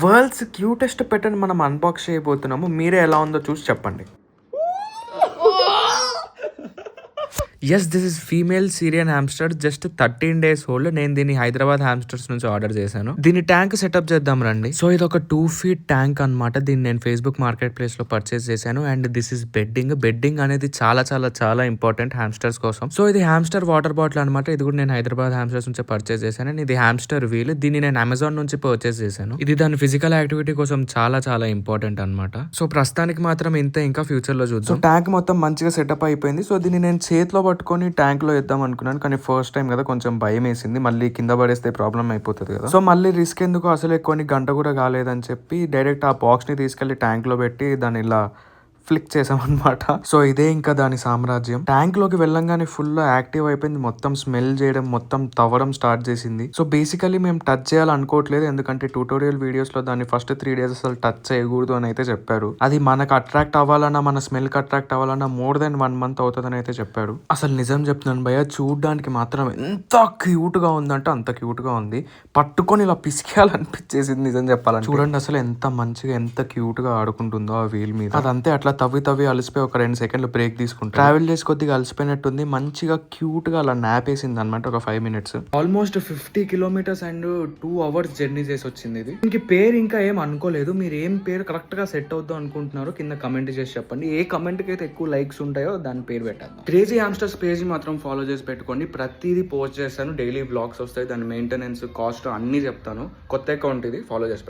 World's cutest పెట్ మనం unbox చేయబోతున్నాము. మీరే ఎలా ఉందో చూసి చెప్పండి. Yes, this is female Syrian hamster, just 13 days old. నేను దీన్ని హైదరాబాద్ హ్యామ్స్టర్స్ నుంచి ఆర్డర్ చేశాను. దీని ట్యాంక్ సెటప్ చేద్దాం రండి. సో ఇది ఒక 2 feet ట్యాంక్ అనమాట. దీన్ని నేను ఫేస్బుక్ మార్కెట్ ప్లేస్ లో పర్చేస్ చేశాను. అండ్ దిస్ ఇస్ బెడ్డింగ్ అనేది చాలా చాలా చాలా ఇంపార్టెంట్ హ్యామ్స్టర్స్ కోసం. సో ఇది హ్యామ్స్టర్ వాటర్ బాటిల్ అనమాట. ఇది కూడా నేను హైదరాబాద్ హ్యామ్స్టర్స్ నుంచి పర్చేస్ చేశాను. అండ్ ఇది హ్యామ్స్టర్ వీల్. దీన్ని నేను అమెజాన్ నుంచి పర్చేస్ చేశాను. ఇది దాని ఫిజికల్ యాక్టివిటీ కోసం చాలా చాలా ఇంపార్టెంట్ అనమాట. సో ప్రస్తుతానికి మాత్రం ఇంత, ఇంకా ఫ్యూచర్ లో చూద్దాం. సో ట్యాంక్ మొత్తం మంచిగా సెటప్ అయిపోయింది. సో దీన్ని నేను చేతిలో పట్టుకొని ట్యాంక్ లో వేద్దాం అనుకున్నాను, కానీ ఫస్ట్ టైం కదా కొంచెం భయం వేసింది. మళ్ళీ కింద పడేస్తే ప్రాబ్లం అయిపోతుంది కదా. సో మళ్ళీ రిస్క్ ఎందుకు, అసలే కొన్ని గంట కూడా కాలేదని చెప్పి డైరెక్ట్ ఆ బాక్స్ ని తీసుకెళ్లి ట్యాంక్ లో పెట్టి దాన్ని ఇలా ఫ్లిక్ చేసామన్నమాట. సో ఇదే ఇంకా దాని సామ్రాజ్యం. ట్యాంక్ లోకి వెళ్ళంగానే ఫుల్ యాక్టివ్ అయిపోయింది. మొత్తం స్మెల్ చేయడం, మొత్తం తవ్వడం స్టార్ట్ చేసింది. సో బేసికలీ మేము టచ్ చేయాలనుకోవట్లేదు, ఎందుకంటే ట్యూటోరియల్ వీడియోస్ లో దాన్ని ఫస్ట్ 3 days అసలు టచ్ చేయకూడదు అని అయితే చెప్పారు. అది మనకు అట్రాక్ట్ అవ్వాలన్నా, మన స్మెల్ కి అట్రాక్ట్ అవ్వాలన్నా more than 1 month అవుతుందని అయితే చెప్పారు. అసలు నిజం చెప్తున్నాను భయ్య, చూడడానికి మాత్రం ఎంత క్యూట్ గా ఉందంటే అంత క్యూట్ గా ఉంది. పట్టుకొని ఇలా పిసికేయాలనిపించేసింది నిజం చెప్పాలని. చూడండి అసలు ఎంత మంచిగా, ఎంత క్యూట్ గా ఆడుకుంటుందో ఆ వీల్ మీద. అదంతే అట్లా తవ్వి అలసిపోయి ఒక 2 seconds బ్రేక్ తీసుకుంటాం. ట్రావెల్ చేసి కొద్దిగా అలసిపోయినట్టుంది. మంచిగా క్యూట్ గా అలా నాపేసింది అనమాట ఒక 5 minutes. Almost 50 kilometers and 2 hours journey చేసి వచ్చింది ఇది. ఇంక పేరు ఇంకా ఏం అనుకోలేదు. మీరు ఏం పేరు కరెక్ట్ గా సెట్ అవుద్దాం అనుకుంటున్నారో కింద కమెంట్ చేసి చెప్పండి. ఏ కమెంట్ కి అయితే ఎక్కువ లైక్స్ ఉంటాయో దాని పేరు పెట్టాను. క్రేజీ హ్యామ్స్టర్స్ పేజ్ మాత్రం ఫాలో చేసి పెట్టుకోండి. ప్రతిదీ పోస్ట్ చేస్తాను. డైలీ వ్లాగ్స్ వస్తాయి. దాని మెయింటెనెన్స్, కాస్ట్ అన్ని చెప్తాను. కొత్త అకౌంట్ ఇది, ఫాలో చేసి